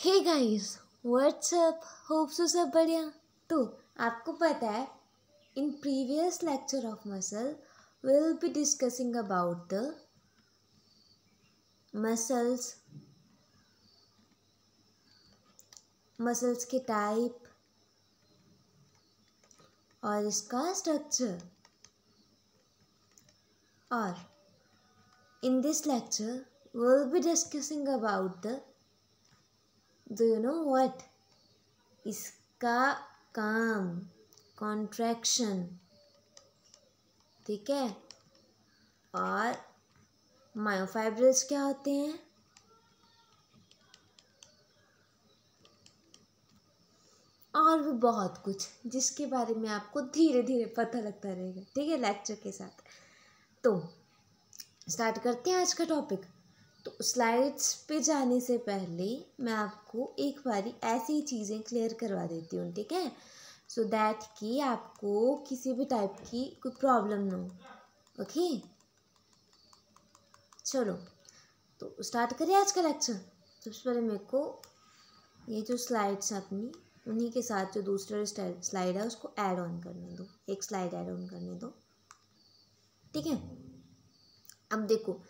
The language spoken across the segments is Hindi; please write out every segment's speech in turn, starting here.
हे गाइस, व्हाट्सअप, होप सो सब बढ़िया। तो आपको पता है in previous lecture of muscle will be discussing about the muscles के टाइप और इसका स्ट्रक्चर। और in this lecture will be discussing about the do you know what, इसका काम, कॉन्ट्रैक्शन, ठीक है। और मायोफाइब्रल्स क्या होते हैं, और भी बहुत कुछ जिसके बारे में आपको धीरे धीरे पता लगता रहेगा, ठीक है, लेक्चर के साथ। तो स्टार्ट करते हैं आज का टॉपिक। तो स्लाइड्स पे जाने से पहले मैं आपको एक बारी ऐसी चीज़ें क्लियर करवा देती हूँ, ठीक है, सो दैट कि आपको किसी भी टाइप की कोई प्रॉब्लम ना हो। ओके, चलो तो स्टार्ट करिए आज का लेक्चर। सबसे पहले मेरे को ये जो स्लाइड्स हैं अपनी, उन्हीं के साथ जो दूसरा स्लाइड है उसको ऐड ऑन करने दो, एक स्लाइड ऐड ऑन करने दो, ठीक है। अब देखो,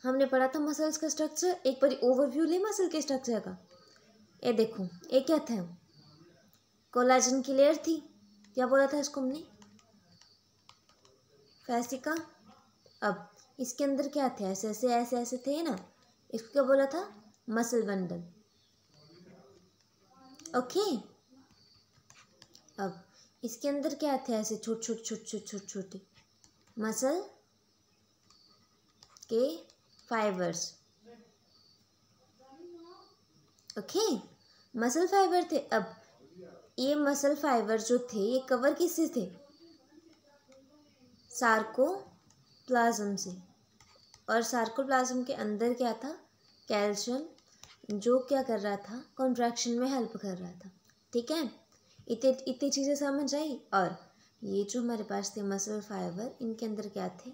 हमने पढ़ा था मसल्स का स्ट्रक्चर, एक बार ओवरव्यू ले मसल के स्ट्रक्चर का। ये देखो, ये क्या था, कोलाजन की लेयर थी, क्या बोला था इसको हमने, फैसिका। अब इसके अंदर क्या थे, ऐसे ऐसे ऐसे ऐसे थे ना, इसको क्या बोला था, मसल बंडल। ओके, अब इसके अंदर क्या थे, ऐसे छोटे छोटे छोटे छोटे छोटे छोटे मसल के फाइबर्स। ओके, मसल फाइबर थे। अब ये मसल फाइबर जो थे ये कवर किससे थे, सार्कोप्लाज्म से। और सार्कोप्लाज्म के अंदर क्या था, कैल्शियम, जो क्या कर रहा था, कॉन्ट्रैक्शन में हेल्प कर रहा था, ठीक है। इतनी चीज़ें समझ आई। और ये जो हमारे पास थे मसल फाइबर, इनके अंदर क्या थे,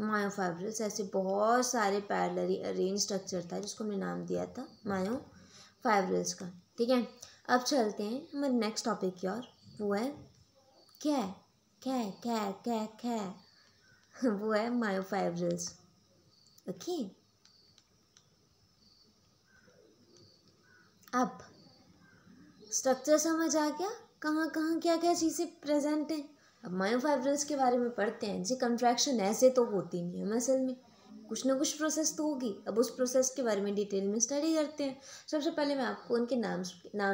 मायोफाइब्रल्स। ऐसे बहुत सारे पैरेलली अरेंज स्ट्रक्चर था जिसको हमने नाम दिया था मायोफाइब्रल्स का, ठीक है। अब चलते हैं हमारे नेक्स्ट टॉपिक की ओर, वो है क्या है, क्या है क्या है क्या है क्या है वो है मायोफाइब्रल्स। ओके, अब स्ट्रक्चर समझ आ गया, कहाँ कहाँ क्या क्या चीज़ें प्रेजेंट हैं। अब मायोफाइब्रल्स के बारे में पढ़ते हैं जी। कंट्रैक्शन ऐसे तो होती नहीं है मसल में, कुछ ना कुछ प्रोसेस तो होगी। अब उस प्रोसेस के बारे में डिटेल में स्टडी करते हैं। सबसे पहले मैं आपको उनके नाम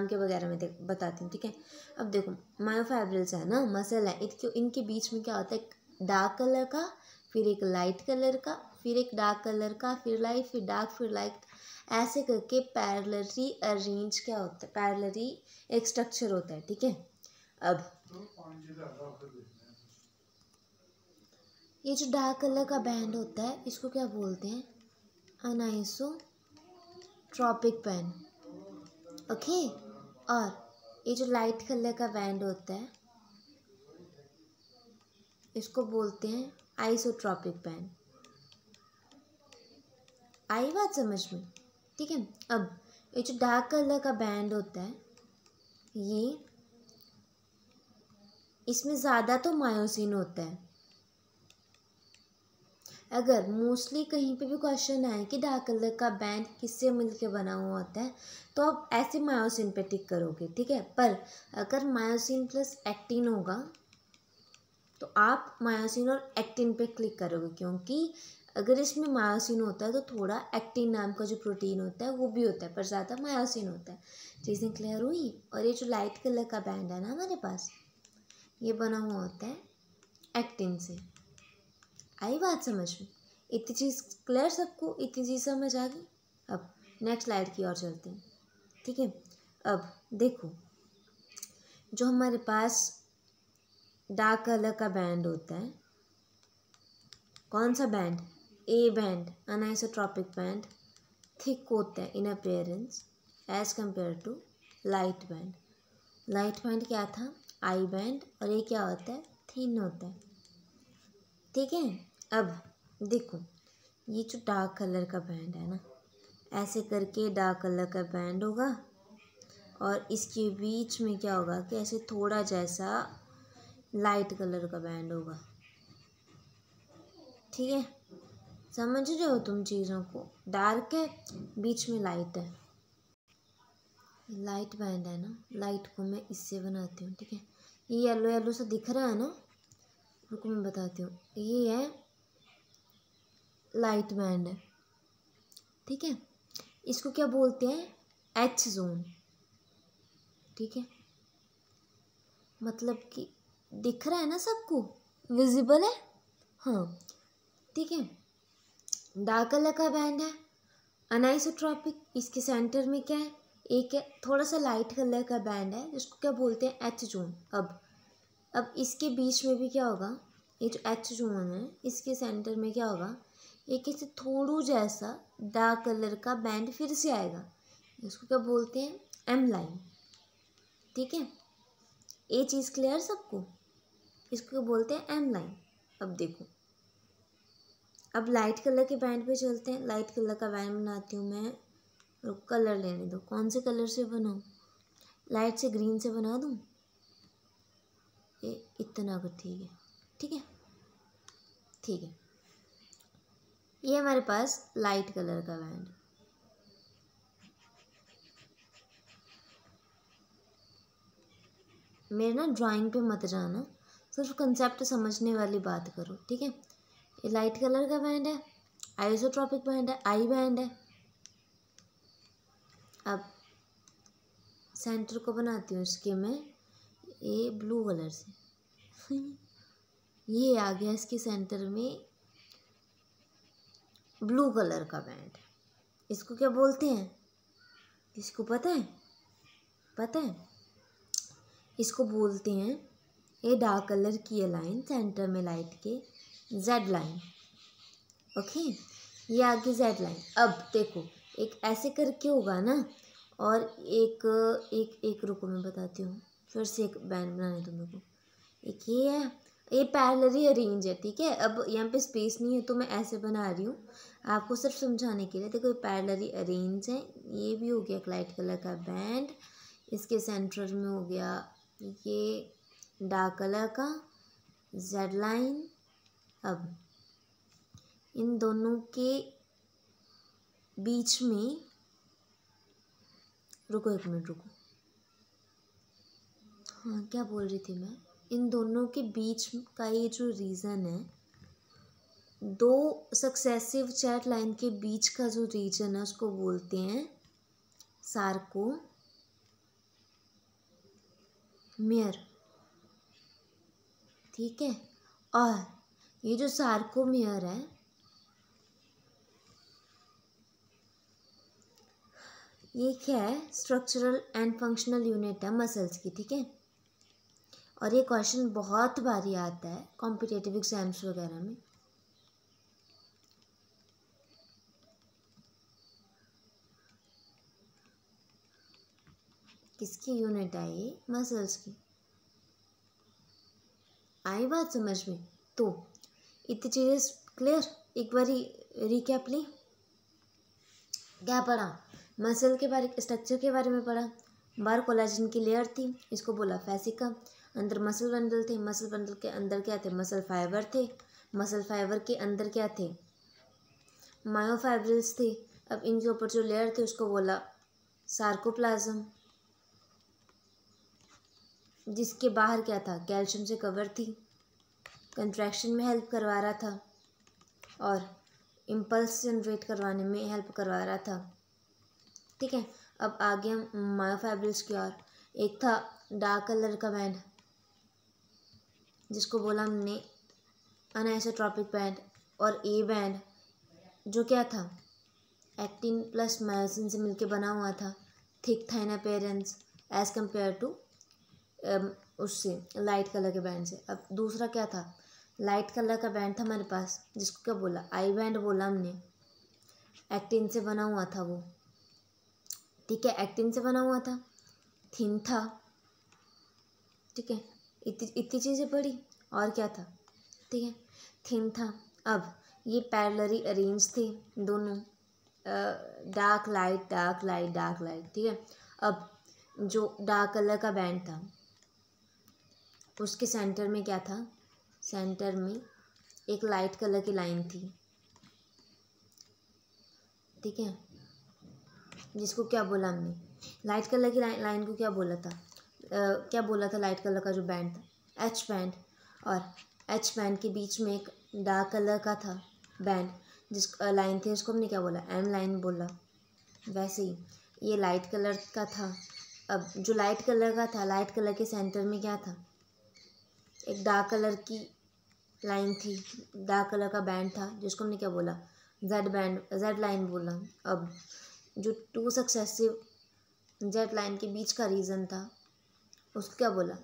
के वगैरह में बताती हूँ, ठीक है। अब देखो, मायोफाइब्रल्स है ना, मसल है, इनके बीच में क्या होता है, डार्क कलर का, फिर एक लाइट कलर का, फिर एक डार्क कलर का, फिर लाइट, फिर डार्क, फिर लाइट, ऐसे करके पैरेलली अरेंज क्या होता है, पैरेलली एक स्ट्रक्चर होता है, ठीक है। अब ये जो डार्क कलर का बैंड होता है इसको क्या बोलते हैं, अनाइसोट्रॉपिक बैंड। ओके, और ये जो लाइट कलर का बैंड होता है इसको बोलते हैं आइसोट्रॉपिक बैंड। आई बात समझ में, ठीक है। अब ये जो डार्क कलर का बैंड होता है, ये इसमें ज़्यादा तो मायोसिन होता है। अगर मोस्टली कहीं पे भी क्वेश्चन आए कि डार्क कलर का बैंड किससे मिलके बना हुआ होता है, तो आप ऐसे मायोसिन पे टिक करोगे, ठीक है। पर अगर मायोसिन प्लस एक्टिन होगा तो आप मायोसिन और एक्टिन पे क्लिक करोगे, क्योंकि अगर इसमें मायोसिन होता है तो थोड़ा एक्टिन नाम का जो प्रोटीन होता है वो भी होता है, पर ज़्यादा मायोसिन होता है। चीज़ें क्लियर हुई। और ये जो लाइट कलर का बैंड है ना हमारे पास, ये बना हुआ होता है एक्टिन से। आई बात समझ में, इतनी चीज़ क्लियर सबको, इतनी चीज़ समझ आ गई। अब नेक्स्ट स्लाइड की ओर चलते हैं, ठीक है। अब देखो, जो हमारे पास डार्क कलर का बैंड होता है, कौन सा band, A band, anisotropic band, thick होता है in appearance as compare to light band. Light band क्या था, आई बैंड, और ये क्या होता है, थिन होता है, ठीक है। अब देखो, ये जो डार्क कलर का बैंड है ना, ऐसे करके डार्क कलर का बैंड होगा, और इसके बीच में क्या होगा कि ऐसे थोड़ा जैसा लाइट कलर का बैंड होगा। ठीक है, समझ रहे हो तुम चीज़ों को? डार्क है, बीच में लाइट है, लाइट बैंड है ना। लाइट को मैं इससे बनाती हूँ। ठीक है, ये येलो येलो सा दिख रहा है ना, रुको मैं बताती हूँ। ये है लाइट बैंड है। ठीक है, इसको क्या बोलते हैं? H zone. ठीक है, मतलब कि दिख रहा है ना सबको, विजिबल है। हाँ ठीक है, डार्क कलर का बैंड है अनाइसोट्रॉपिक। इसके सेंटर में क्या है? एक है थोड़ा सा लाइट कलर का बैंड है जिसको क्या बोलते हैं? H zone. अब इसके बीच में भी क्या होगा? ये जो एच जोन है इसके सेंटर में क्या होगा? एक ऐसे थोड़ू जैसा डार्क कलर का बैंड फिर से आएगा, इसको क्या बोलते हैं? M line. ठीक है, ये चीज़ क्लियर सबको? इसको क्या बोलते हैं? M line. अब देखो, अब लाइट कलर के बैंड पे चलते हैं। लाइट कलर का बैंड बनाती हूँ मैं। कलर लेने दो, कौन से कलर से बनाऊँ? लाइट से ग्रीन से बना दूँ? ये इतना अगर ठीक है। ठीक है, ठीक है, ये हमारे पास लाइट कलर का बैंड। मेरे ना ड्राइंग पे मत जाना, सिर्फ कंसेप्ट समझने वाली बात करो। ठीक है, ये लाइट कलर का बैंड है, आइसोट्रॉपिक बैंड है, आई बैंड है। अब सेंटर को बनाती हूँ इसके मैं ये ब्लू कलर से ये आ गया इसके सेंटर में ब्लू कलर का बैंड। इसको क्या बोलते हैं? इसको पता है? पता है, इसको बोलते हैं, ये डार्क कलर की लाइन सेंटर में लाइट के, जेड लाइन। ओके, ये आगे जेड लाइन। अब देखो, एक ऐसे करके होगा ना, और एक एक एक रुको मैं बताती हूँ, फिर से एक बैंड बनाने दो मेरे को। एक ये है, ये पैरेलली अरेंज है। ठीक है, अब यहाँ पे स्पेस नहीं है तो मैं ऐसे बना रही हूँ आपको सिर्फ समझाने के लिए। देखो, ये पैरेलली अरेंज है। ये भी हो गया एक लाइट कलर का बैंड, इसके सेंटर में हो गया ये डार्क कलर का जेड लाइन। अब इन दोनों के बीच में, रुको एक मिनट रुको, हाँ क्या बोल रही थी मैं? इन दोनों के बीच का ये जो रीज़न है, दो सक्सेसिव चैट लाइन के बीच का जो रीजन है उसको बोलते हैं सार्कोमेयर। ठीक है, और ये जो सार्कोमेयर है ये क्या है? स्ट्रक्चरल एंड फंक्शनल यूनिट है मसल्स की। ठीक है, और ये क्वेश्चन बहुत बारी आता है कॉम्पिटिटिव एग्जाम्स वगैरह में। किसकी यूनिट है ये? मसल्स की। आई बात समझ में? तो इतनी चीज़ें क्लियर? एक बारी रिकैप ली, क्या पढ़ा? मसल के बारे, स्ट्रक्चर के बारे में पढ़ा। बाहर कोलेजन की लेयर थी, इसको बोला फेसिका। अंदर मसल बंडल थे, मसल बंडल के अंदर क्या थे? मसल फाइबर थे। मसल फाइबर के अंदर क्या थे? मायोफाइब्रिल्स थे। अब इनके ऊपर जो लेयर थे उसको बोला सार्कोप्लाज्म, जिसके बाहर क्या था? कैल्शियम से कवर थी, कंट्रैक्शन में हेल्प करवा रहा था और इम्पल्स जनरेट करवाने में हेल्प करवा रहा था। ठीक है, अब आ गया मायोफाइब्रिल्स की ओर। एक था डार्क कलर का बैंड जिसको बोला हमने अनआइसोट्रॉपिक बैंड, और ए बैंड जो क्या था? एक्टिन प्लस मायोसिन से मिलके बना हुआ था, थिक था in appearance as compare to उससे लाइट कलर के बैंड से। अब दूसरा क्या था? लाइट कलर का बैंड था हमारे पास जिसको क्या बोला? आई बैंड बोला हमने, एक्टिन से बना हुआ था वो। ठीक है, एक्टिन से बना हुआ था, थिन था। ठीक है, इतनी चीज़ें पढ़ी। और क्या था? ठीक है, थिन था। अब ये पैरेलली अरेंज थे दोनों, dark light dark light dark light. ठीक है, अब जो डार्क कलर का बैंड था उसके सेंटर में क्या था, सेंटर में एक लाइट कलर की लाइन थी, ठीक है, जिसको क्या बोला हमने, लाइट कलर की लाइन को क्या बोला था, क्या बोला था लाइट कलर का जो बैंड था, एच बैंड। और एच बैंड के बीच में एक डार्क कलर का था बैंड, जिस लाइन थी, उसको हमने क्या बोला, एम लाइन बोला। वैसे ही ये लाइट कलर का था। अब जो लाइट कलर का था, लाइट कलर के सेंटर में क्या था, एक डार्क कलर की लाइन थी, डार्क कलर का बैंड था, जिसको हमने क्या बोला, जेड बैंड, जेड लाइन बोला। अब जो टू सक्सेसिव जेड लाइन के बीच का रीजन था उसको क्या बोला,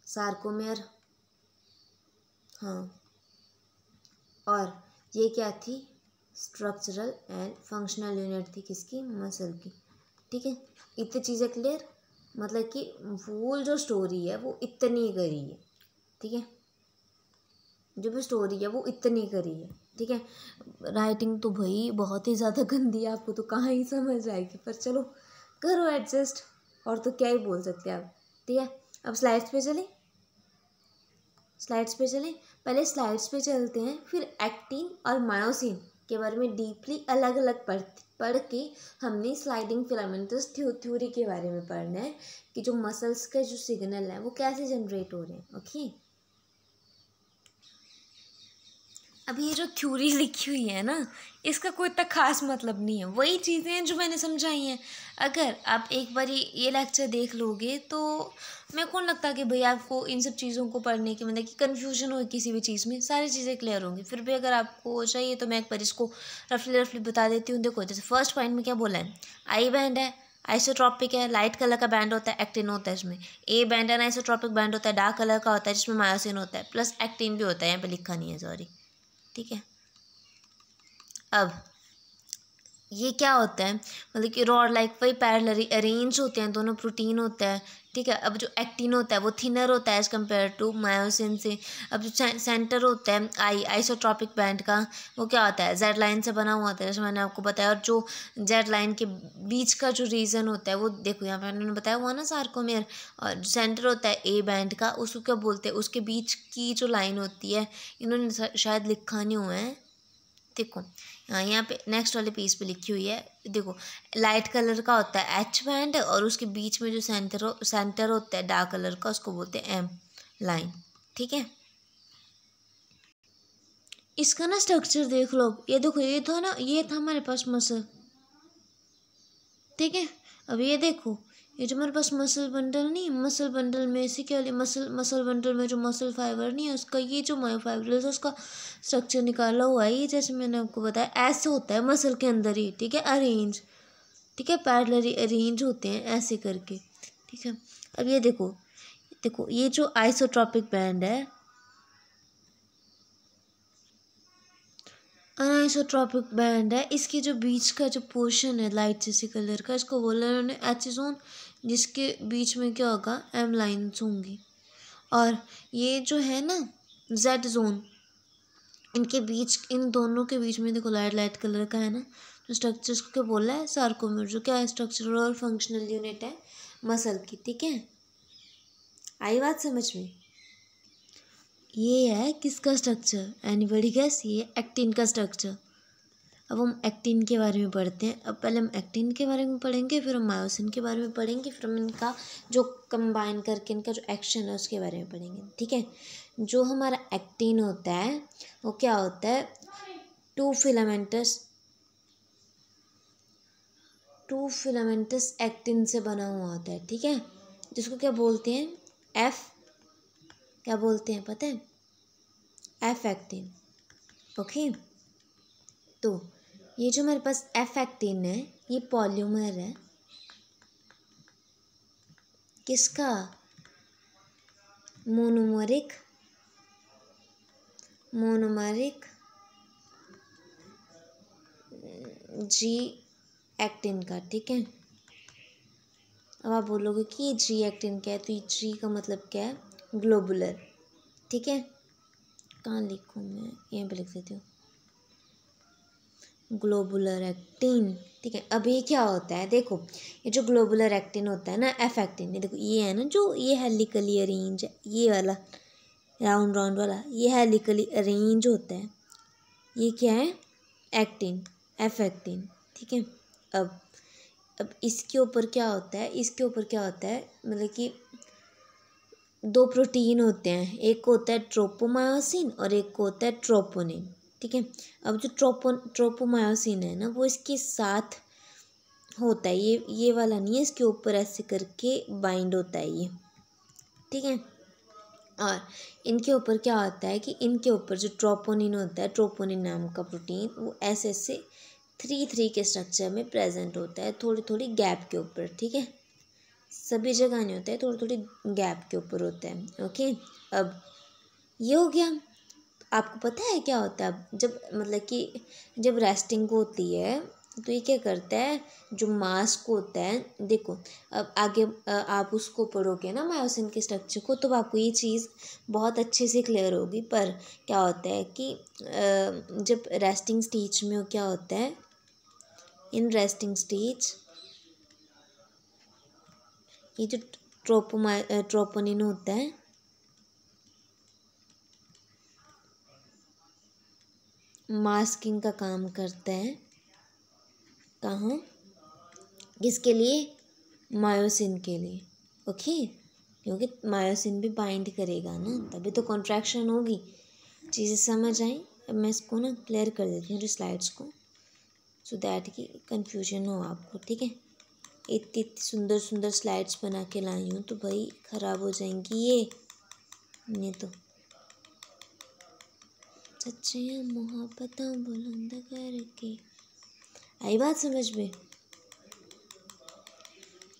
सार्कोमेयर। हाँ, और ये क्या थी, स्ट्रक्चरल एंड फंक्शनल यूनिट थी, किसकी, मसल की। ठीक है, इतनी चीज़ें क्लियर, मतलब कि फुल जो स्टोरी है वो इतनी करी है, ठीक है, जो भी स्टोरी है वो इतनी करी है, ठीक है। राइटिंग तो भाई बहुत ही ज़्यादा गंदी है, आपको तो कहाँ ही समझ आएगी, पर चलो करो एडजस्ट, और तो क्या ही बोल सकते हैं आप, ठीक है। अब स्लाइड्स पे चलें, स्लाइड्स पे चलें, पहले स्लाइड्स पे चलते हैं, फिर एक्टिन और मायोसिन के बारे में डीपली अलग अलग पढ़ के हमने स्लाइडिंग फिलामेंटस थ्योरी के बारे में पढ़ना है कि जो मसल्स के जो सिग्नल हैं वो कैसे जनरेट हो रहे हैं, ओके। अब ये जो थ्योरी लिखी हुई है ना, इसका कोई इतना खास मतलब नहीं है, वही चीज़ें हैं जो मैंने समझाई हैं। अगर आप एक बार ये लेक्चर देख लोगे तो मेरे को नहीं लगता कि भाई आपको इन सब चीज़ों को पढ़ने की मतलब कि कन्फ्यूजन हो किसी भी चीज़ में, सारी चीज़ें क्लियर होंगी। फिर भी अगर आपको चाहिए तो मैं एक बार इसको रफली बता देती हूँ। देखो, जैसे फर्स्ट पॉइंट में क्या बोला है, आई बैंड है, आइसोट्रॉपिक है, लाइट कलर का बैंड होता है, एक्टिन होता है इसमें। ए बैंड है, आइसोट्रॉपिक बैंड होता है, डार्क कलर का होता है जिसमें मायोसिन होता है, प्लस एक्टिन भी होता है, यहाँ पे लिखा नहीं है, सॉरी, ठीक है। अब ये क्या होता है, मतलब कि रॉड लाइक वही पैरेलली अरेंज होते हैं, दोनों प्रोटीन होता है, ठीक है। अब जो एक्टिन होता है वो थिनर होता है एज कम्पेयर टू मायोसिन से। अब जो सेंटर होता है आइसोट्रॉपिक बैंड का, वो क्या होता है, जेड लाइन से बना हुआ होता है, जैसे मैंने आपको बताया। और जो जेड लाइन के बीच का जो रीजन होता है वो देखो यहाँ पे उन्होंने बताया हुआ ना, सार्कोमेयर। और जो सेंटर होता है ए बैंड का, उसको क्या बोलते हैं, उसके बीच की जो लाइन होती है, इन्होंने शायद लिखा नहीं हुआ है, देखो यहाँ पे नेक्स्ट वाले पेज पे लिखी हुई है, देखो लाइट कलर का होता है एच बैंड, और उसके बीच में जो सेंटर होता है डार्क कलर का, उसको बोलते हैं एम लाइन, ठीक है। इसका ना स्ट्रक्चर देख लो, ये देखो, ये था ना, ये था हमारे पास मसल, ठीक है। अब ये देखो, ये जो हमारे पास मसल बंडल नहीं, मसल बंडल में से क्या, मसल बंडल में जो मसल फाइबर नहीं है उसका, ये जो मायोफाइब्रिल्स है उसका स्ट्रक्चर निकाला हुआ है। ये जैसे मैंने आपको बताया ऐसे होता है मसल के अंदर ही, ठीक है, अरेंज, ठीक है, पैरेलली अरेंज होते हैं ऐसे करके, ठीक है। अब ये देखो, देखो ये जो आइसोट्रॉपिक बैंड है, अनआइसोट्रॉपिक बैंड है, इसके जो बीच का जो पोर्शन है लाइट जैसे कलर का, इसको बोला उन्होंने एच जोन, जिसके बीच में क्या होगा, एम लाइन्स होंगी। और ये जो है ना जेड जोन, इनके बीच, इन दोनों के बीच में देखो लाइट लाइट कलर का है ना, तो स्ट्रक्चर्स को क्या बोला है, सार्कोमेर, जो क्या है, स्ट्रक्चरल और फंक्शनल यूनिट है मसल की, ठीक है। आई बात समझ में, ये है किसका स्ट्रक्चर, एनीबॉडी गेस, ये एक्टिन का स्ट्रक्चर। अब हम एक्टिन के बारे में पढ़ते हैं। अब पहले हम एक्टिन के बारे में पढ़ेंगे, फिर हम मायोसिन के बारे में पढ़ेंगे, फिर हम इनका जो कंबाइन करके इनका जो एक्शन है उसके बारे में पढ़ेंगे, ठीक है। जो हमारा एक्टिन होता है वो क्या होता है, टू फिलामेंटस एक्टिन से बना हुआ होता है, ठीक है, जिसको क्या बोलते हैं, एफ, क्या बोलते हैं पता है, एफ एक्टिन, ओके। तो ये जो हमारे पास एफ एक्टिन है, ये पॉलीमर है किसका, मोनोमरिक जी एक्टिन का, ठीक है। अब आप बोलोगे कि ये जी एक्टिन क्या है, तो ये जी का मतलब क्या है, ग्लोबुलर, ठीक है। कहाँ लिखूँ मैं, यहाँ पे लिख देती हूँ, ग्लोबुलर एक्टिन। ठीक है, अब ये क्या होता है, देखो ये जो ग्लोबुलर एक्टिन होता है ना, एफ एक्टिन, ये देखो ये है ना, जो ये हेलिकली अरेंज है, ये वाला राउंड राउंड वाला, ये हेलिकली अरेंज होता है, ये क्या है, एक्टिन, एफ एक्टिन। ठीक है, अब इसके ऊपर क्या होता है, इसके ऊपर क्या होता है, मतलब कि दो प्रोटीन होते हैं, एक होता है ट्रोपोमायोसिन और एक होता है ट्रोपोनिन। ठीक है, अब जो ट्रोपोमायोसिन है ना, वो इसके साथ होता है, ये वाला नहीं है, इसके ऊपर ऐसे करके बाइंड होता है ये। ठीक है, और इनके ऊपर क्या होता है कि इनके ऊपर जो ट्रोपोनिन होता है, ट्रोपोनिन नाम का प्रोटीन, वो ऐसे ऐसे 3 के स्ट्रक्चर में प्रेजेंट होता है, थोड़ी थोड़ी गैप के ऊपर। ठीक है, सभी जगह नहीं होता है, थोड़ी थोड़ी गैप के ऊपर होता है। ओके, अब ये हो गया। आपको पता है क्या होता है, अब जब मतलब कि जब रेस्टिंग होती है तो ये क्या करता है, जो मास्क होता है, देखो अब आगे आप उसको पढ़ोगे ना मायोसिन के स्ट्रक्चर को, तो आपको ये चीज़ बहुत अच्छे से क्लियर होगी। पर क्या होता है कि जब रेस्टिंग स्टेज में क्या होता है, इन रेस्टिंग स्टेज ये जो ट्रोपोनिन होता है, मास्किंग का काम करता है, कहाँ, किसके लिए, मायोसिन के लिए। ओके, क्योंकि मायोसिन भी बाइंड करेगा ना, तभी तो कॉन्ट्रैक्शन होगी। चीज़ें समझ आई। अब मैं इसको ना क्लियर कर देती हूँ स्लाइड्स को, सो दैट कि कन्फ्यूजन हो आपको। ठीक है, इतनी सुंदर सुंदर स्लाइड्स बना के लाई हूँ, तो भाई ख़राब हो जाएंगी ये तो। सच्चियाँ मोहब्बत बुलंद करके, आई बात समझ में।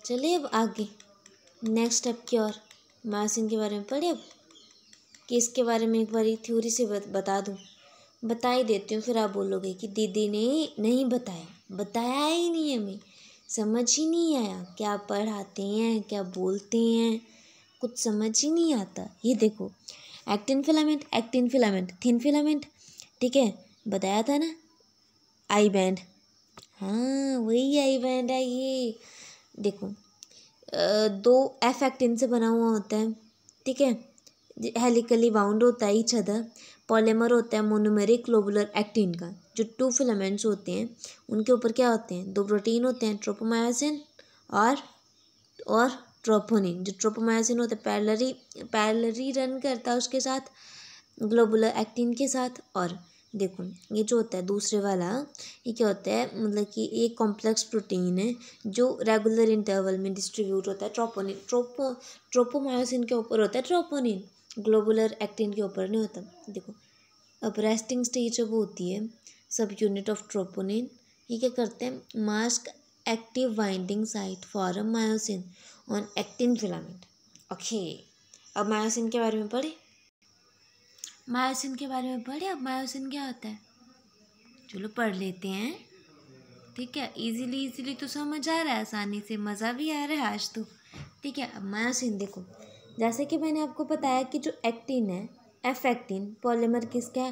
चलिए अब आगे नेक्स्ट स्टेप की ओर, मायोसिन के बारे में पढ़े अब, कि इसके बारे में एक बार थ्योरी से बता दूँ, बता ही देती हूँ, फिर आप बोलोगे कि दीदी ने नहीं बताया, बताया ही नहीं, हमें समझ ही नहीं आया, क्या पढ़ाते हैं, क्या बोलते हैं, कुछ समझ ही नहीं आता। ये देखो, एक्टिन फिलामेंट, थिन फिलामेंट। ठीक है, बताया था ना, आई बैंड, हाँ वही आई बैंड है ये। देखो दो एफ एक्टिन से बना हुआ होता है। ठीक है, हेलिकली बाउंड होता है ईच अदर, पॉलीमर होता है मोनोमेरिक ग्लोबुलर एक्टिन का। जो 2 फिलामेंट्स होते हैं उनके ऊपर क्या होते हैं, 2 प्रोटीन होते हैं, ट्रोपोमायोसिन और ट्रोपोनिन। जो ट्रोपोमायोसिन होता है पैरेलली रन करता है उसके साथ, ग्लोबुलर एक्टिन के साथ। और देखो ये जो होता है दूसरे वाला, ये क्या होता है, मतलब कि एक कॉम्प्लेक्स प्रोटीन है जो रेगुलर इंटरवल में डिस्ट्रीब्यूट होता है। ट्रोपोमायोसिन के ऊपर होता है ट्रोपोनिन, ग्लोबुलर एक्टिन के ऊपर नहीं होता। देखो अब रेस्टिंग स्टेज जब होती है, सब यूनिट ऑफ ट्रोपोनिन, ये क्या करते हैं, mask active binding site for a myosin on actin filament. Okay, अब मायोसिन के बारे में पढ़े, मायोसिन के बारे में पढ़े। अब मायोसिन क्या होता है, चलो पढ़ लेते हैं। ठीक है, इजीली तो समझ आ रहा है, आसानी से, मज़ा भी आ रहा है आज तो। ठीक है, अब मायोसिन देखो, जैसे कि मैंने आपको बताया कि जो एक्टिन है, एफ एक्टिन, पॉलीमर किसका है,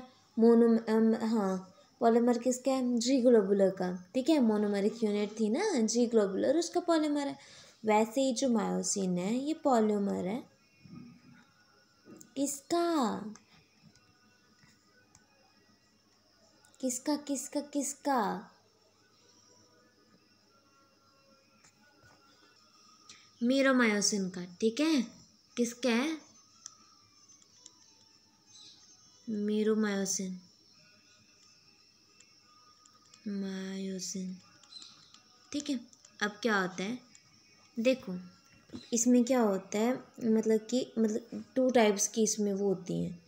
हाँ पॉलीमर किसका है, जी ग्लोबुलर का। ठीक है, मोनोमरिक यूनिट थी ना जी ग्लोबुलर, उसका पॉलीमर है। वैसे ही जो मायोसिन है ये पॉलीमर है किसका, किसका किसका किसका, मीरोमायोसिन का। ठीक है, किसका है, मीरोमायोसिन, मायोसिन। ठीक है, अब क्या होता है, देखो इसमें क्या होता है, मतलब 2 टाइप्स की इसमें वो होती हैं,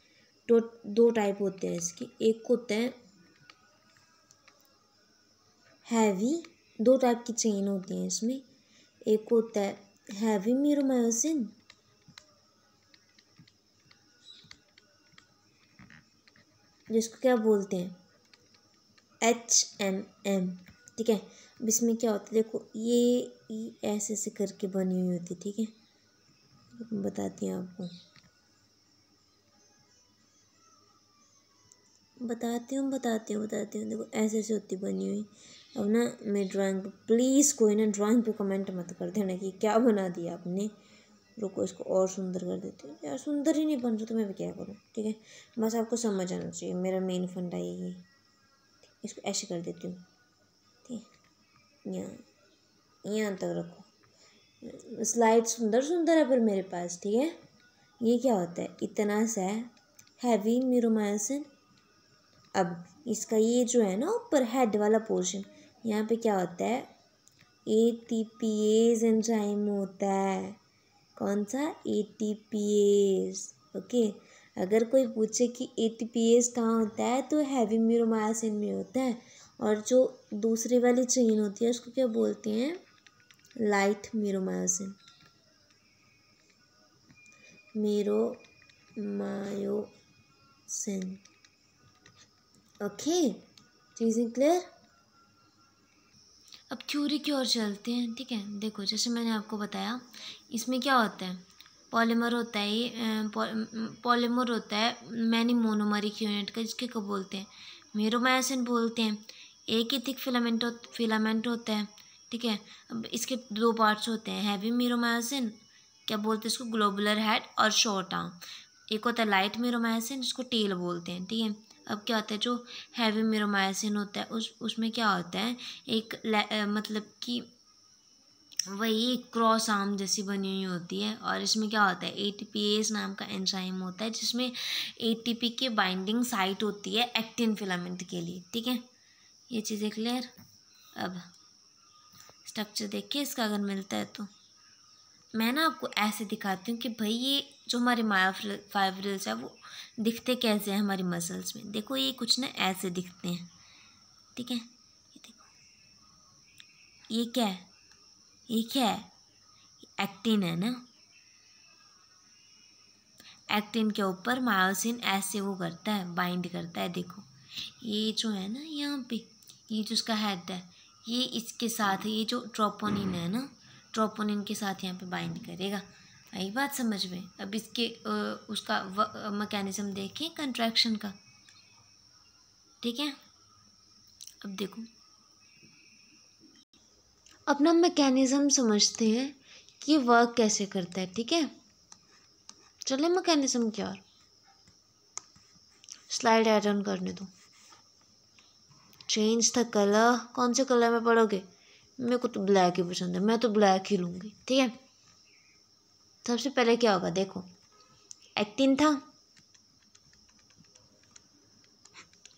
2 टाइप होते हैं इसके। एक होता है हैवी, 2 टाइप की चेन होती हैं इसमें। एक होता है हैवी मीरोमायोसिन, जिसको क्या बोलते हैं, HMM। ठीक है, अब इसमें क्या होता है, देखो ये ऐसे ऐसे करके बनी हुई होती है। ठीक है, बताती हूँ आपको, बताती हूँ देखो ऐसे ऐसे होती बनी हुई। अब ना मैं ड्राइंग पे, प्लीज़ कोई ना ड्राइंग पे कमेंट मत कर देना कि क्या बना दिया आपने। रुको इसको और सुंदर कर देती हूँ। यार सुंदर ही नहीं बन रहा तो मैं भी क्या करूँ, ठीक है। बस आपको समझ आना चाहिए, मेरा मेन फंडा यही है। इसको ऐसे कर देती हूँ, ठीक है। यहाँ तक रखो। स्लाइड सुंदर सुंदर है पर मेरे पास, ठीक है। ये क्या होता है, इतना सा हैवी मीरोमाइसिन। अब इसका ये जो है ना ऊपर हेड वाला पोर्शन, यहाँ पे क्या होता है, ATPase एंजाइम होता है। कौन सा, ATPase। ओके, अगर कोई पूछे कि ATPase कहाँ होता है तो हैवी मीरोमाइसिन में होता है। और जो दूसरी वाली चेन होती है उसको क्या बोलते हैं, लाइट मीरोमाइसिन। मीरोमायोसिन। ओके, चीज़ें क्लियर। अब थ्योरी की ओर चलते हैं, ठीक है। देखो जैसे मैंने आपको बताया, इसमें क्या होता है, पॉलीमर होता है। ये पॉलीमर होता है मैनी मोनोमरिक यूनिट का, जिसके को बोलते हैं मीरोमायोसिन बोलते हैं। एक ही थिक फिलामेंट होता है, ठीक है। अब इसके दो पार्ट्स होते हैं, हैवी मीरोमायोसिन, क्या बोलते हैं इसको, ग्लोबुलर हेड और शॉर्ट आर्म। एक होता है लाइट मीरोमायोसिन, जिसको टेल बोलते हैं, ठीक है। अब क्या होता है, जो हैवी मीरोमायोसिन होता है उसमें क्या होता है, एक मतलब कि वही क्रॉस आर्म जैसी बनी हुई होती है। और इसमें क्या होता है, ATPase नाम का एंजाइम होता है, जिसमें ATP की बाइंडिंग साइट होती है एक्टिन फिलामेंट के लिए, ठीक है। ये चीज़ें क्लियर। अब स्ट्रक्चर देखिए इसका, अगर मिलता है तो मैं ना आपको ऐसे दिखाती हूँ कि भाई ये जो हमारे मायोफाइब्रिल्स है वो दिखते कैसे हैं हमारी मसल्स में। देखो ये कुछ ना ऐसे दिखते हैं, ठीक है। ये देखो, ये क्या है, ये क्या है, एक्टिन है ना। एक्टिन के ऊपर मायोसिन ऐसे वो करता है, बाइंड करता है। देखो ये जो है ना यहाँ पे, ये जो उसका हेड है, ये इसके साथ, ये जो ट्रोपोनिन है ना, ट्रोपोनिन के साथ यहाँ पे बाइंड करेगा। आई बात समझ में। अब इसके उसका मैकेनिज्म देखिए कंट्रैक्शन का, ठीक है। अब देखो अपना मैकेनिज्म समझते हैं कि वर्क कैसे करता है, ठीक है। चले मैकेनिज्म की ओर, स्लाइड ऐड ऑन करने दो। चेंज द कलर, कौन से कलर में पढ़ोगे, मेरे को तो ब्लैक ही पसंद है, मैं तो ब्लैक ही लूँगी, ठीक है। सबसे पहले क्या होगा, देखो एक्टिन था,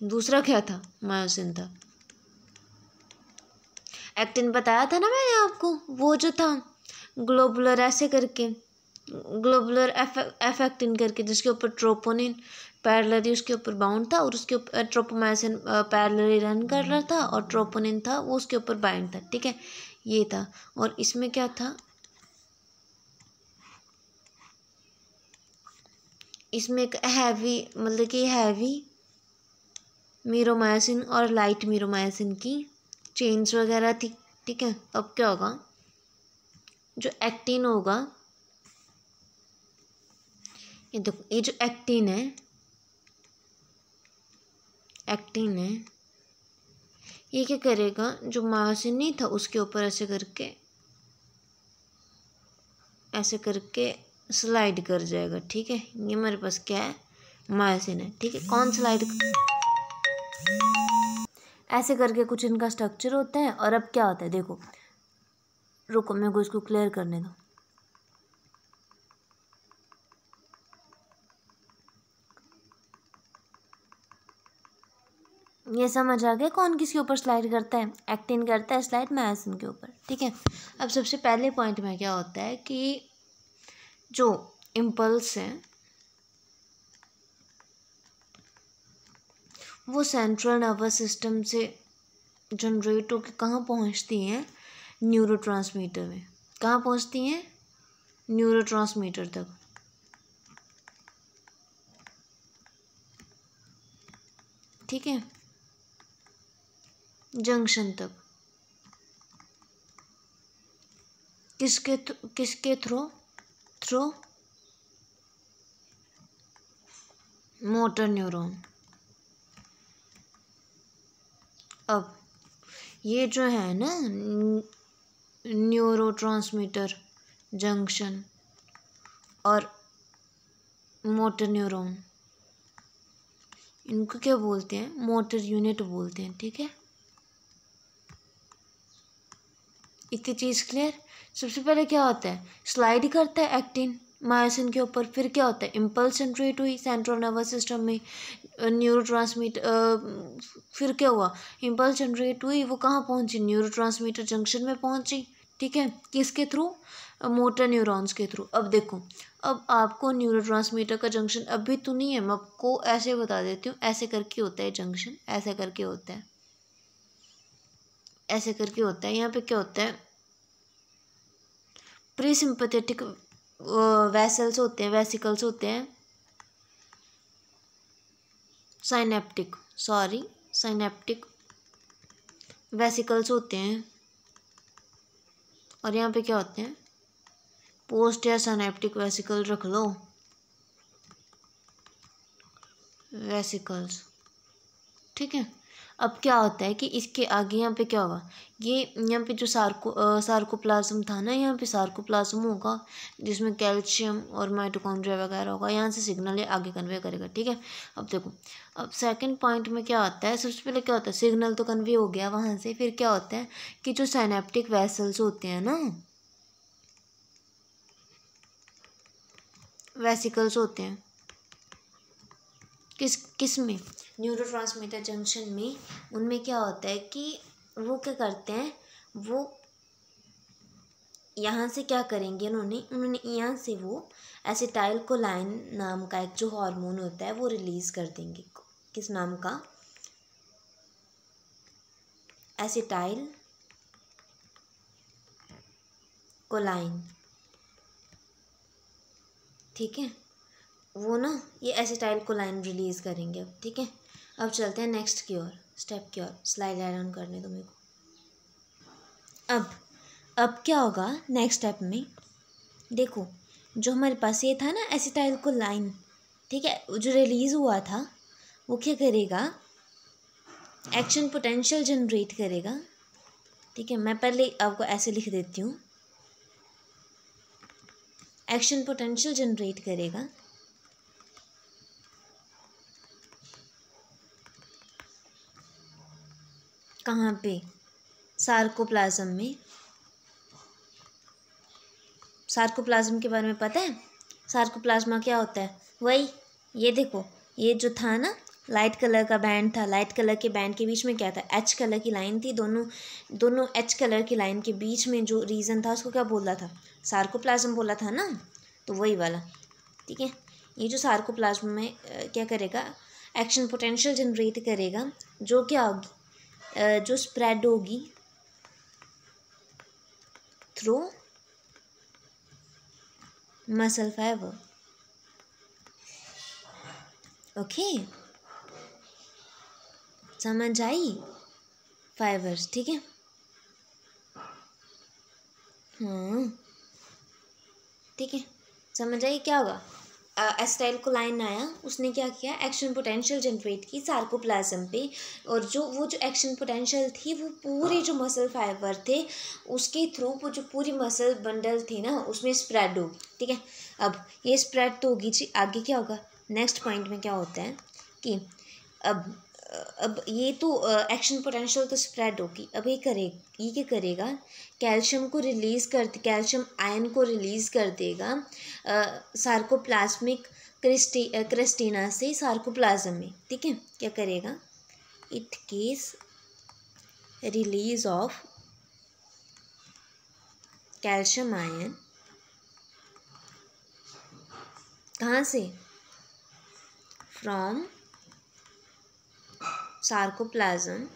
दूसरा क्या था, मायोसिन था। एक्टिन बताया था ना मैंने आपको, वो जो था ग्लोबुलर ऐसे करके, ग्लोबुलर एफेक्टिन करके, जिसके ऊपर ट्रोपोनिन पैरेलली उसके ऊपर बाउंड था, और उसके ऊपर ट्रोपोमायोसिन पैरेलली रन कर रहा था, और ट्रोपोनिन था वो उसके ऊपर बाइंड था, ठीक है। ये था। और इसमें क्या था, इसमें एक हैवी, मतलब कि हैवी मीरोमायोसिन और लाइट मीरोमायोसिन की चेन्स वगैरह थी, ठीक है। अब क्या होगा, जो एक्टिन होगा, ये देखो ये जो एक्टिन है, एक्टिन है, ये क्या करेगा, जो मायोसिन नहीं था उसके ऊपर ऐसे करके स्लाइड कर जाएगा, ठीक है। ये हमारे पास क्या है, मायोसिन है, ठीक है। कौन स्लाइड, ऐसे करके कुछ इनका स्ट्रक्चर होता है। और अब क्या होता है, देखो रुको मेरे को इसको क्लियर करने दो। ये समझ आ गया कौन किसके ऊपर स्लाइड करता है, एक्टिन करता है स्लाइड मायोसिन के ऊपर, ठीक है। अब सबसे पहले पॉइंट में क्या होता है कि जो इम्पल्स है वो सेंट्रल नर्वस सिस्टम से जनरेट होकर कहाँ पहुँचती हैं, न्यूरोट्रांसमीटर में। कहाँ पहुँचती हैं, न्यूरोट्रांसमीटर तक, ठीक है, जंक्शन तक। किसके थ्रू मोटर न्यूरॉन, अब ये जो है ना न्यूरोट्रांसमीटर जंक्शन और मोटर न्यूरॉन, इनको क्या बोलते हैं? मोटर यूनिट बोलते हैं, ठीक है। इतनी चीज़ क्लियर। सबसे पहले क्या होता है? स्लाइड करता है एक्टिन मायोसिन के ऊपर, फिर क्या होता है? इम्पल्स जनरेट हुई सेंट्रल नर्वस सिस्टम में, फिर क्या हुआ? इम्पल्स जनरेट हुई, वो कहाँ पहुंची? न्यूरोट्रांसमीटर जंक्शन में पहुंची, ठीक है। किसके थ्रू? मोटर न्यूरॉन्स के थ्रू। अब देखो, अब आपको न्यूरोट्रांसमीटर का जंक्शन अभी तो नहीं है, मैं आपको ऐसे बता देती हूँ। ऐसे करके होता है जंक्शन, ऐसे करके होता है, ऐसे करके होता है। यहाँ पे क्या होता है? प्री सिंपैथेटिक वेसल्स होते हैं, वेसिकल्स होते हैं, साइनेप्टिक वेसिकल्स होते हैं। और यहाँ पे क्या होते हैं? पोस्ट या साइनेप्टिक वेसिकल रख लो, वेसिकल्स, ठीक है। अब क्या होता है कि इसके आगे यहाँ पे क्या होगा? ये यहाँ पे जो सार्कोप्लाज्म था ना, यहाँ पे सार्कोप्लाज्म होगा जिसमें कैल्शियम और माइटोकॉन्ड्रिया वगैरह होगा। यहाँ से सिग्नल ये आगे कन्वे करेगा, ठीक है। अब देखो, अब सेकंड पॉइंट में क्या होता है? सबसे पहले क्या होता है? सिग्नल तो कन्वे हो गया वहाँ से, फिर क्या होता है कि जो साइनेप्टिक वेसल्स होते हैं ना, वेसिकल्स होते हैं, किस में? न्यूरोट्रांसमीटर जंक्शन में। उनमें क्या होता है कि वो क्या करते हैं? वो यहाँ से क्या करेंगे? उन्होंने यहाँ से वो एसिटाइल कोलाइन नाम का एक जो हार्मोन होता है वो रिलीज कर देंगे। किस नाम का? एसिटाइल कोलाइन, ठीक है। वो ना ये एसिटाइल कोलाइन रिलीज करेंगे अब, ठीक है। अब चलते हैं नेक्स्ट की ओर, स्टेप की ओर। स्लाइड ऑन करने दो मेरे को। अब क्या होगा नेक्स्ट स्टेप में? देखो, जो हमारे पास ये था ना एसिटाइल कोलाइन, ठीक है, जो रिलीज हुआ था, वो क्या करेगा? एक्शन पोटेंशियल जनरेट करेगा, ठीक है। मैं पहले आपको ऐसे लिख देती हूँ, एक्शन पोटेंशियल जनरेट करेगा। कहाँ पे? सार्कोप्लाज्म में। सार्कोप्लाज्म के बारे में पता है? सार्कोप्लाज्मा क्या होता है? वही, ये देखो, ये जो था ना लाइट कलर का बैंड था, लाइट कलर के बैंड के बीच में क्या था? एच कलर की लाइन थी। दोनों एच कलर की लाइन के बीच में जो रीजन था उसको क्या बोला था? सार्कोप्लाज्म बोला था ना, तो वही वाला, ठीक है। ये जो सार्कोप्लाज्म में क्या करेगा? एक्शन पोटेंशियल जनरेट करेगा, जो क्या होगी? जो स्प्रेड होगी थ्रू मसल फाइबर, ओके, समझ आई? फाइबर्स, ठीक है। हाँ, ठीक है, समझ आई? क्या होगा? एसिटाइल कोलाइन आया, उसने क्या किया? एक्शन पोटेंशियल जनरेट की सार्कोप्लाज्म पे, और वो जो एक्शन पोटेंशियल थी वो पूरे जो मसल फाइबर थे उसके थ्रू वो जो पूरी मसल बंडल थी ना उसमें स्प्रेड होगी, ठीक है। अब ये स्प्रेड तो होगी जी, आगे क्या होगा? नेक्स्ट पॉइंट में क्या होता है कि अब ये तो एक्शन पोटेंशियल तो स्प्रेड होगी। अब ये क्या करेगा? कैल्शियम आयन को रिलीज कर देगा सार्कोप्लाज्मिक क्रिस्टीना से सार्कोप्लाज्म में, ठीक है। क्या करेगा? It gives release of calcium ion, कहाँ से? फ्रॉम सार्कोप्लाज्मिक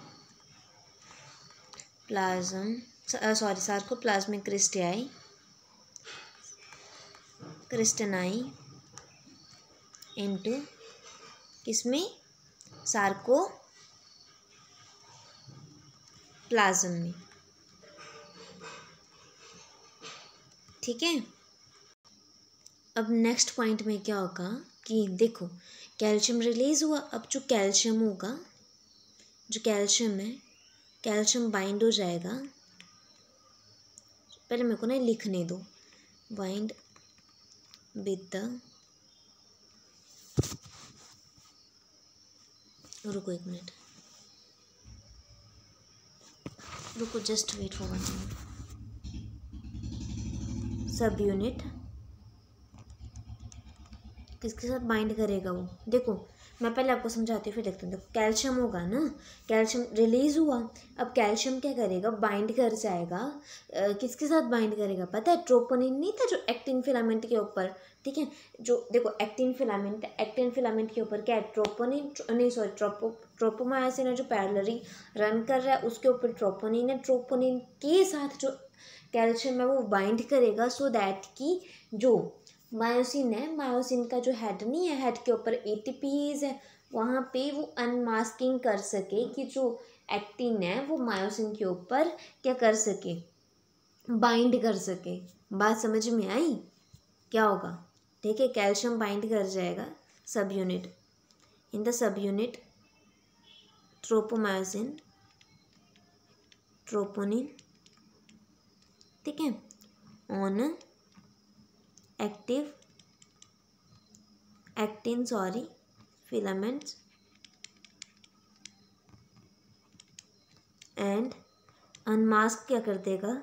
क्रिस्टेनाई इनटू किसमें? सार्कोप्लाज्म में, ठीक है। अब नेक्स्ट पॉइंट में क्या होगा कि देखो, कैल्शियम रिलीज हुआ। अब जो कैल्शियम होगा, जो कैल्शियम है कैल्शियम बाइंड हो जाएगा, पहले मेरे को ना लिखने दो, बाइंड विद द, रुको एक मिनट, रुको जस्ट वेट फॉर 1 मिनट। सब यूनिट किसके साथ बाइंड करेगा वो, देखो मैं पहले आपको समझाती हूँ फिर देखते हैं। देखो कैल्शियम होगा ना, कैल्शियम रिलीज हुआ, अब कैल्शियम क्या करेगा, बाइंड कर जाएगा, किसके साथ बाइंड करेगा पता है, ट्रोपोनिन नहीं था जो एक्टिन फिलामेंट के ऊपर, ठीक है, जो देखो एक्टिन फिलामेंट के ऊपर क्या है, ट्रोपोनिन नहीं सॉरी ट्रोपोमायोसिन है जो पैरेलली रन कर रहा है, उसके ऊपर ट्रोपोनिन है, ट्रोपोनिन के साथ जो कैल्शियम है वो बाइंड करेगा, सो दैट कि जो मायोसिन है, मायोसिन का जो हेड नहीं है, हेड के ऊपर एटीपीज है, वहाँ पे वो अनमास्किंग कर सके कि जो एक्टिन है वो मायोसिन के ऊपर क्या कर सके, बाइंड कर सके। बात समझ में आई, क्या होगा, ठीक है, कैल्शियम बाइंड कर जाएगा सब unit, in the sub unit tropomyosin troponin, ठीक है, on actin filaments and unmask क्या कर देगा,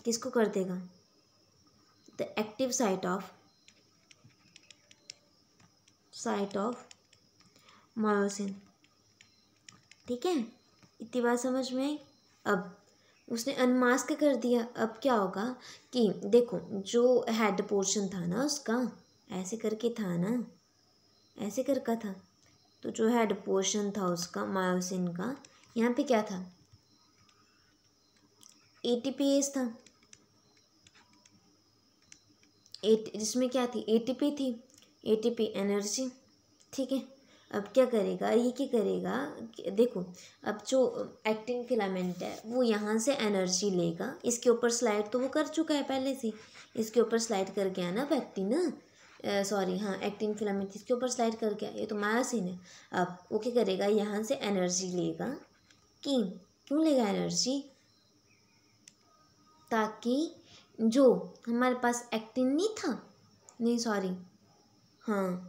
किसको कर देगा, the active site of myosin, ठीक है, इतनी बात समझ में आई। अब उसने अनमास्क कर दिया, अब क्या होगा कि देखो जो हेड पोर्शन था ना उसका, ऐसे करके था ना, ऐसे करके था, तो जो हेड पोर्शन था उसका मायोसिन का, यहाँ पे क्या था, एटीपीएस था, जिसमें क्या थी, एटीपी थी, एटीपी एनर्जी, ठीक है। अब क्या करेगा, ये क्या करेगा, देखो अब जो एक्टिन फिलामेंट है वो यहाँ से एनर्जी लेगा, इसके ऊपर स्लाइड तो वो कर चुका है पहले से, इसके ऊपर स्लाइड कर गया ना एक्टिन, सॉरी हाँ एक्टिन फिलामेंट इसके ऊपर स्लाइड कर गया, ये तो मायोसिन है। अब वो क्या करेगा, यहाँ से एनर्जी लेगा, कि क्यों लेगा एनर्जी, ताकि जो हमारे पास एक्टिन नहीं था, नहीं सॉरी हाँ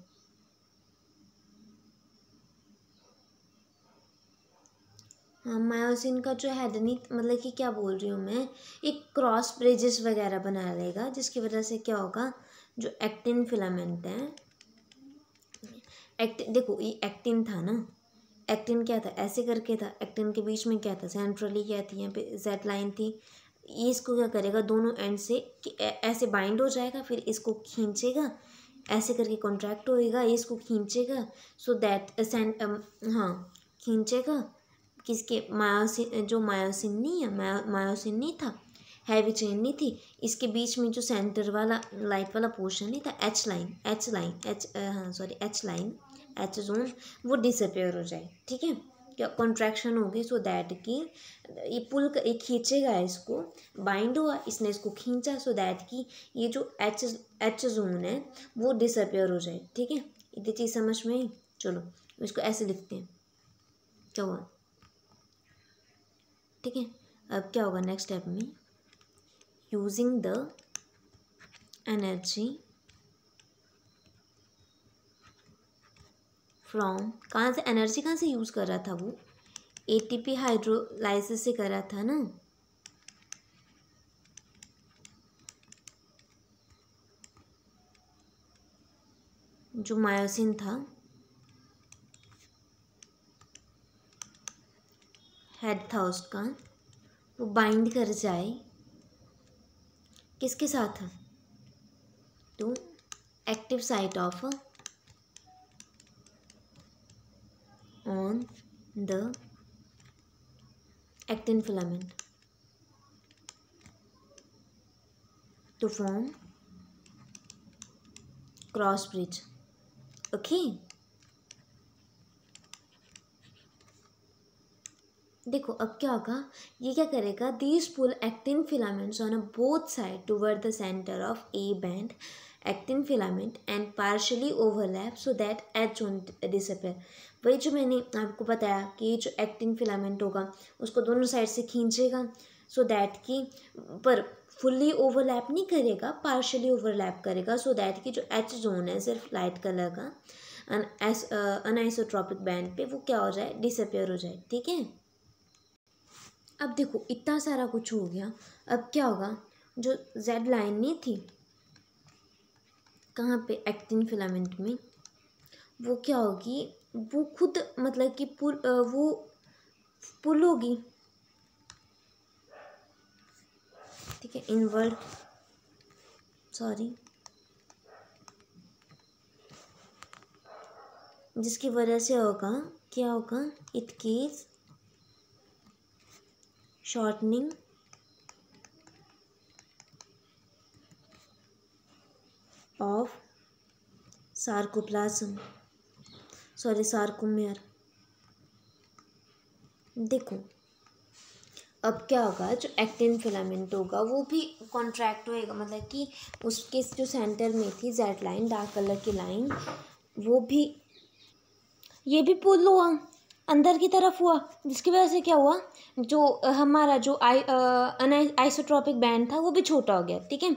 हाँ मायोसिन का जो हेड नहीं, मतलब कि क्या बोल रही हूँ मैं, एक क्रॉस ब्रिजेस वगैरह बना लेगा, जिसकी वजह से क्या होगा, जो एक्टिन फिलामेंट है, देखो ये एक्टिन था ना, एक्टिन क्या था, ऐसे करके था, एक्टिन के बीच में क्या था, सेंट्रली क्या थी, यहाँ पे जेड लाइन थी, ये इसको क्या करेगा, दोनों एंड से ऐसे बाइंड हो जाएगा, फिर इसको खींचेगा, ऐसे करके कॉन्ट्रैक्ट होएगा, ये इसको खींचेगा, सो दैट हाँ खींचेगा, किसके, मायोसिन, जो मायोसिन नहीं है, मायोसिन नहीं था, हैवी चेन नहीं थी, इसके बीच में जो सेंटर वाला लाइट वाला पोर्शन नहीं था, एच लाइन एच जोन, वो डिसअपेयर हो जाए, ठीक है, क्या कॉन्ट्रैक्शन होगी, सो दैट कि ये पुल ये खींचेगा, इसको बाइंड हुआ, इसने इसको खींचा, सो दैट कि ये जो एच जोन है वो डिसअपेयर हो जाए, ठीक है, इतनी चीज़ समझ में आई। चलो इसको ऐसे लिखते हैं, क्या हुआ, ठीक है। अब क्या होगा नेक्स्ट स्टेप में, यूजिंग द एनर्जी फ्रॉम, कहाँ से एनर्जी कहाँ से यूज़ कर रहा था वो, एटीपी हाइड्रोलाइसिस से कर रहा था ना, जो मायोसिन था, हेड था उसका, वो बाइंड कर जाए किसके साथ, तो active site of on the actin filament to form cross bridge, okay। देखो अब क्या होगा, ये क्या करेगा, these pull actin filaments on a both side toward the centre of A band actin filament and partially overlap so that H won't disappear. वही जो मैंने आपको बताया कि ये जो एक्टिन फिलामेंट होगा उसको दोनों साइड से खींचेगा सो दैट कि, पर फुल्ली ओवरलैप नहीं करेगा, पार्शली ओवरलैप करेगा सो दैट कि जो एच जोन है सिर्फ लाइट कलर का अनआइसोट्रॉपिक बैंड पे वो क्या हो जाए, डिसअपियर हो जाए। ठीक है, अब देखो इतना सारा कुछ हो गया। अब क्या होगा, जो जेड लाइन नहीं थी कहाँ पे, एक्टिन फिलामेंट में, वो क्या होगी, वो खुद मतलब कि वो पुल होगी। ठीक है, इनवर्ड, सॉरी, जिसकी वजह से होगा क्या होगा, it keeps shortening of sarcoplasm, sorry sarcomere. देखो अब क्या होगा, जो एक्टिन फिलामेंट होगा वो भी कॉन्ट्रैक्ट होएगा, मतलब कि उसके जो सेंटर में थी जेड लाइन, डार्क कलर की लाइन, वो भी, ये भी पुल हुआ अंदर की तरफ हुआ, जिसकी वजह से क्या हुआ, जो हमारा जो आइसोट्रॉपिक बैंड था वो भी छोटा हो गया। ठीक है,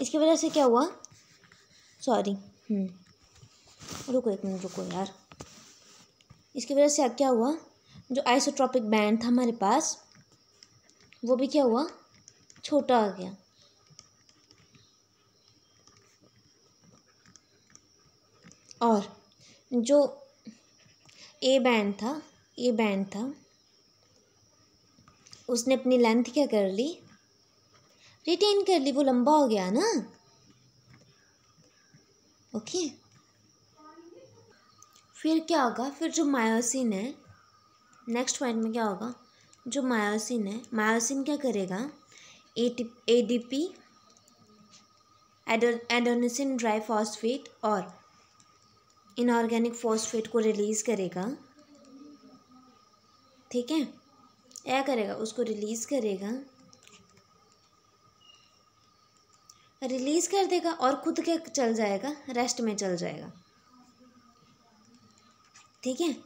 इसकी वजह से क्या हुआ, सॉरी रुको एक मिनट रुको यार, इसकी वजह से क्या हुआ, जो आइसोट्रॉपिक बैंड था हमारे पास वो भी क्या हुआ, छोटा आ गया। और जो ए बैंड था उसने अपनी लेंथ क्या कर ली, रिटेन कर ली, वो लंबा हो गया ना। ओके, फिर क्या होगा, फिर जो मायोसिन है, नेक्स्ट पॉइंट में क्या होगा, जो मायोसिन है, मायोसिन क्या करेगा, एडीपी एडेनोसिन ट्राइफॉस्फेट और इनऑर्गेनिक फॉस्फेट को रिलीज़ करेगा। ठीक है, क्या करेगा, उसको रिलीज़ करेगा, रिलीज़ कर देगा और खुद क्या चल जाएगा, रेस्ट में चल जाएगा। ठीक है,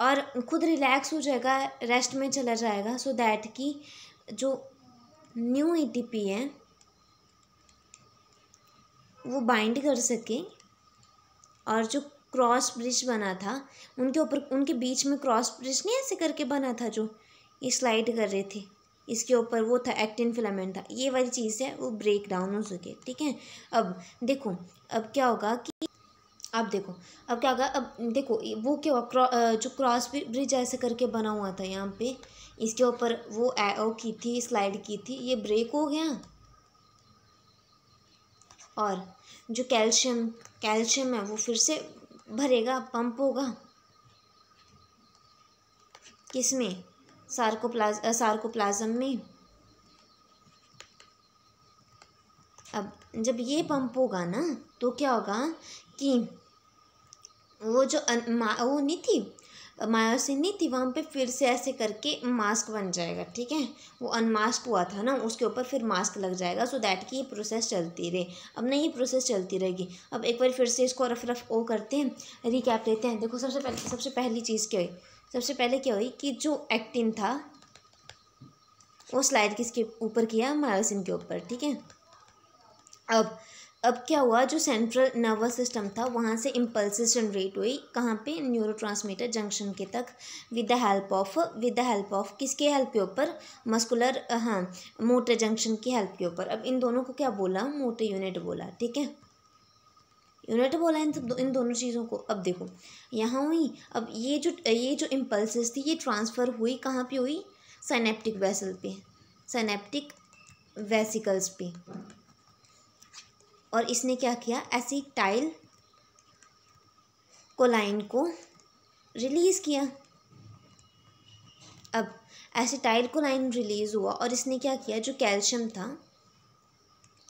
और खुद रिलैक्स हो जाएगा, रेस्ट में चला जाएगा सो दैट कि जो न्यू एटीपी है वो बाइंड कर सके, और जो क्रॉस ब्रिज बना था उनके ऊपर, उनके बीच में क्रॉस ब्रिज नहीं ऐसे करके बना था जो ये स्लाइड कर रहे थे, इसके ऊपर वो था, एक्टिन फिलामेंट था, ये वाली चीज़ है वो ब्रेक डाउन हो सके। ठीक है, अब देखो अब क्या होगा कि, अब देखो अब क्या होगा, अब देखो वो क्या हुआ, जो क्रॉस ब्रिज ऐसे करके बना हुआ था यहाँ पे, इसके ऊपर वो की थी, स्लाइड की थी, ये ब्रेक हो गया। और जो कैल्शियम है वो फिर से भरेगा, पंप होगा, किसमें, सार्कोप्लाज्म में। अब जब ये पंप होगा ना तो क्या होगा कि वो जो वो नहीं थी, मायोसिन नहीं थी, वहाँ पे फिर से ऐसे करके मास्क बन जाएगा। ठीक है, वो अनमास्क हुआ था ना, उसके ऊपर फिर मास्क लग जाएगा सो दैट कि ये प्रोसेस चलती रहे। अब नहीं, ये प्रोसेस चलती रहेगी। अब एक बार फिर से इसको रफ ओ करते हैं, रिकैप लेते हैं। देखो सबसे पहली चीज़ क्या हुई, सबसे पहले क्या हुई कि जो एक्टिन था वो स्लाइड किसके ऊपर किया, मायोसिन के ऊपर। ठीक है, अब क्या हुआ, जो सेंट्रल नर्वस सिस्टम था वहाँ से इम्पल्सेस जनरेट हुई, कहाँ पे, न्यूरोट्रांसमीटर जंक्शन के तक, विद द हेल्प ऑफ किसके हेल्प के ऊपर, मस्कुलर, हाँ, मोटर जंक्शन की हेल्प के ऊपर। अब इन दोनों को क्या बोला, मोटर यूनिट बोला। ठीक है, यूनिट बोला इन दोनों चीज़ों को। अब देखो यहाँ हुई, अब ये जो इम्पल्सेस थी ये ट्रांसफ़र हुई कहाँ पे हुई, साइनेप्टिक वेसल पे, साइनेप्टिक वेसिकल्स पे, और इसने क्या किया, एसिटाइल कोलाइन को रिलीज़ किया। अब एसिटाइल कोलाइन रिलीज़ हुआ और इसने क्या किया, जो कैल्शियम था,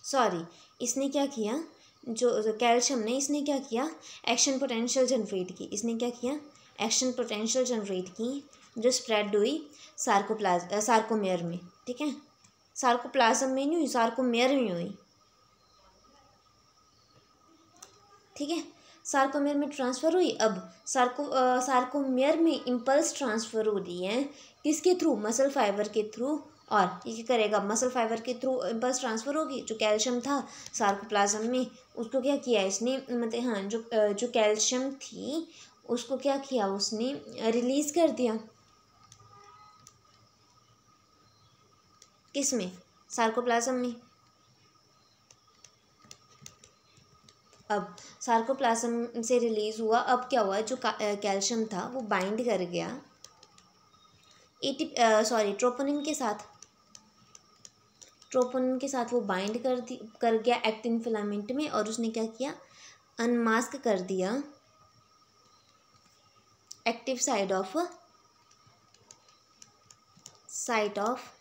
सॉरी इसने क्या किया, जो कैल्शियम ने, इसने क्या किया, एक्शन पोटेंशियल जनरेट की, इसने क्या किया, एक्शन पोटेंशियल जनरेट की, जो स्प्रेड हुई सार्कोमेयर में, ठीक है। सार्कोप्लाज्म में नहीं हुई, सार्कोमेयर में हुई, ठीक है। सार्कोमेयर में ट्रांसफ़र हुई। अब सार्कोमेयर में इम्पल्स ट्रांसफ़र हो रही है किसके थ्रू, मसल फाइबर के थ्रू। और ये क्या करेगा, मसल फाइबर के थ्रू इम्पल्स ट्रांसफ़र होगी। जो कैल्शियम था सार्कोप्लाज्म में, उसको क्या किया इसने, मतलब हाँ, जो कैल्शियम थी उसको क्या किया, उसने रिलीज़ कर दिया। किस में, सार्कोप्लाज्म में। अब सार्कोप्लाज्म से रिलीज़ हुआ। अब क्या हुआ, जो कैल्शियम था वो बाइंड कर गया ट्रोपोनिन के साथ। ट्रोपोनिन के साथ वो बाइंड कर गया एक्टिन फिलामेंट में, और उसने क्या किया, अनमास्क कर दिया एक्टिव साइट ऑफ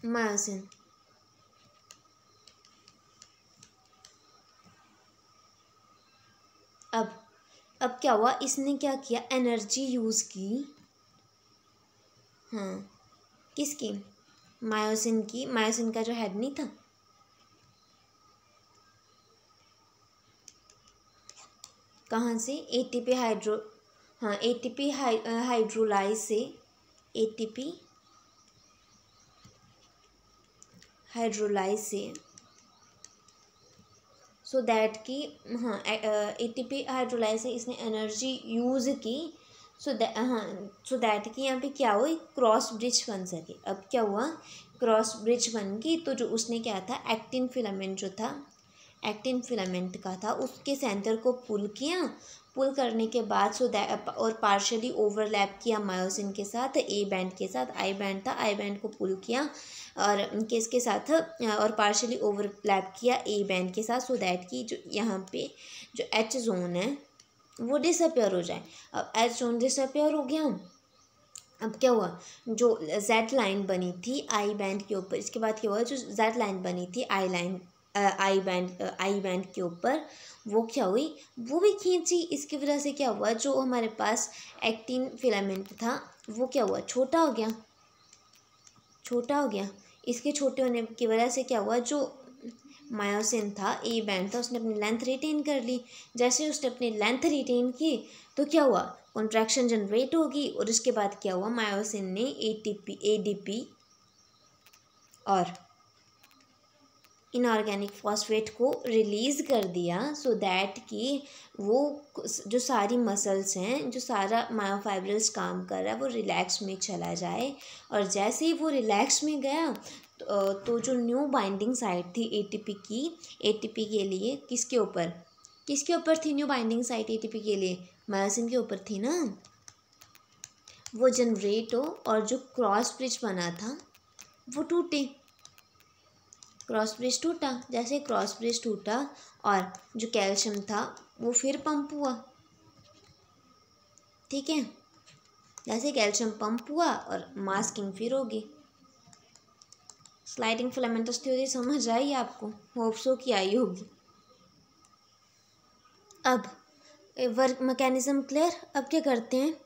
मायोसिन। अब क्या हुआ, इसने क्या किया, एनर्जी यूज़ की, हाँ, किसकी, मायोसिन की। मायोसिन का जो हेड नहीं था, कहाँ से, एटीपी हाइड्रोलाइज से, एटीपी हाइड्रोलाइज से, सो दैट कि, हाँ, एटीपी हाइड्रोलाइज से इसने एनर्जी यूज़ की, सो दैट कि यहाँ पे क्या हुआ, क्रॉस ब्रिज बन सके। अब क्या हुआ, क्रॉस ब्रिज बन गई। तो जो उसने क्या था, एक्टिन फिलामेंट जो था, एक्टिन फिलामेंट का था, उसके सेंटर को पुल किया। पुल करने के बाद सो दैट, और पार्शली ओवरलैप किया मायोसिन के साथ, ए बैंड के साथ। आई बैंड था, आई बैंड को पुल किया और किसके साथ, और पार्शली ओवरलैप किया ए बैंड के साथ, सो दैट कि जो यहाँ पे जो एच जोन है वो डिसअपियर हो जाए। अब एच जोन डिसअपियर हो गया। अब क्या हुआ, जो जेड लाइन बनी थी आई बैंड के ऊपर, इसके बाद क्या हुआ, जो जेड लाइन बनी थी आई बैंड के ऊपर, वो क्या हुई, वो भी खींची। इसकी वजह से क्या हुआ, जो हमारे पास एक्टिन फिलामेंट था वो क्या हुआ, छोटा हो गया। इसके छोटे होने की वजह से क्या हुआ, जो मायोसिन था, ए बैंड था, उसने अपनी लेंथ रिटेन कर ली। जैसे उसने अपनी लेंथ रिटेन की तो क्या हुआ, कॉन्ट्रैक्शन जनरेट होगी। और इसके बाद क्या हुआ, मायोसिन ने एडीपी और इनऑर्गेनिक फॉस्फेट को रिलीज़ कर दिया, सो दैट कि वो जो सारी मसल्स हैं, जो सारा मायोफाइब्रल्स काम कर रहा है, वो रिलैक्स में चला जाए। और जैसे ही वो रिलैक्स में गया तो जो न्यू बाइंडिंग साइट थी एटीपी के लिए, किसके ऊपर थी न्यू बाइंडिंग साइट एटीपी के लिए, मायोसिन के ऊपर थी ना, वो जनरेट हो। और जो क्रॉस ब्रिज बना था वो टूटे, क्रॉस ब्रिज टूटा। जैसे क्रॉस ब्रिज टूटा और जो कैल्शियम था वो फिर पंप हुआ, ठीक है। जैसे कैल्शियम पंप हुआ और मास्किंग फिर होगी। स्लाइडिंग फिलामेंटस थ्योरी समझ आई आपको, होप सो कि आई होगी। अब वर्क मैकेनिज्म क्लियर। अब क्या करते हैं,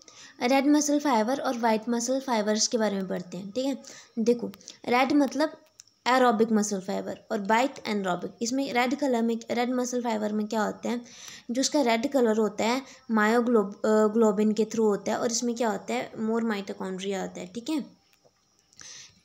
रेड मसल फाइबर और वाइट मसल फाइबर्स के बारे में पढ़ते हैं, ठीक है। देखो, रेड मतलब एरोबिक मसल फाइबर और वाइट एनरोबिक। इसमें रेड मसल फाइबर में क्या होता है, जो उसका रेड कलर होता है मायोग्लोबिन के थ्रू होता है, और इसमें क्या होता है, मोर माइटोकॉन्ड्रिया होता है, ठीक है।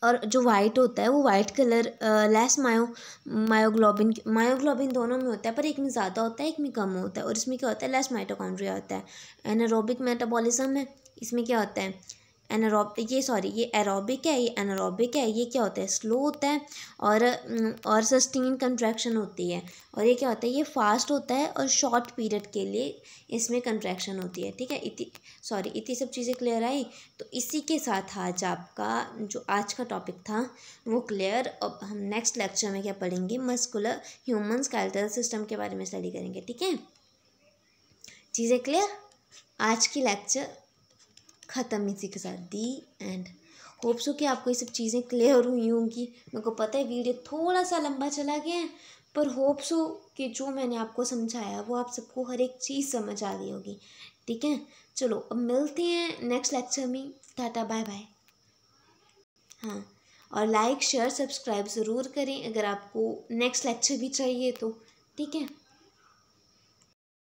और जो वाइट होता है वो वाइट कलर लेस मायोग्लोबिन दोनों में होता है, पर एक में ज़्यादा होता है, एक में कम होता है। और इसमें क्या होता है, लेस माइटोकॉन्ड्रिया होता है। एनारोबिक मेटाबॉलिज्म है, इसमें क्या होता है, ये एरोबिक है, ये एनारोबिक है। ये क्या होता है, स्लो होता है और सस्टेन कंट्रैक्शन होती है। और ये क्या होता है, ये फास्ट होता है और शॉर्ट पीरियड के लिए इसमें कंट्रैक्शन होती है, ठीक है। इतनी सब चीज़ें क्लियर आई। तो इसी के साथ आज आपका जो आज का टॉपिक था वो क्लियर। अब हम नेक्स्ट लेक्चर में क्या पढ़ेंगे, मस्कुलर ह्यूमन स्केलेटल सिस्टम के बारे में स्टडी करेंगे, ठीक है। चीज़ें क्लियर, आज की लेक्चर ख़त्म इसी के साथ, दी एंड। होप सो कि आपको ये सब चीज़ें क्लियर हुई होंगी। मेरे को पता है वीडियो थोड़ा सा लंबा चला गया है, पर होप सो कि जो मैंने आपको समझाया वो आप सबको हर एक चीज़ समझ आ गई होगी, ठीक है। चलो अब मिलते हैं नेक्स्ट लेक्चर में। Tata bye bye. हाँ, और लाइक शेयर सब्सक्राइब ज़रूर करें अगर आपको नेक्स्ट लेक्चर भी चाहिए तो, ठीक है।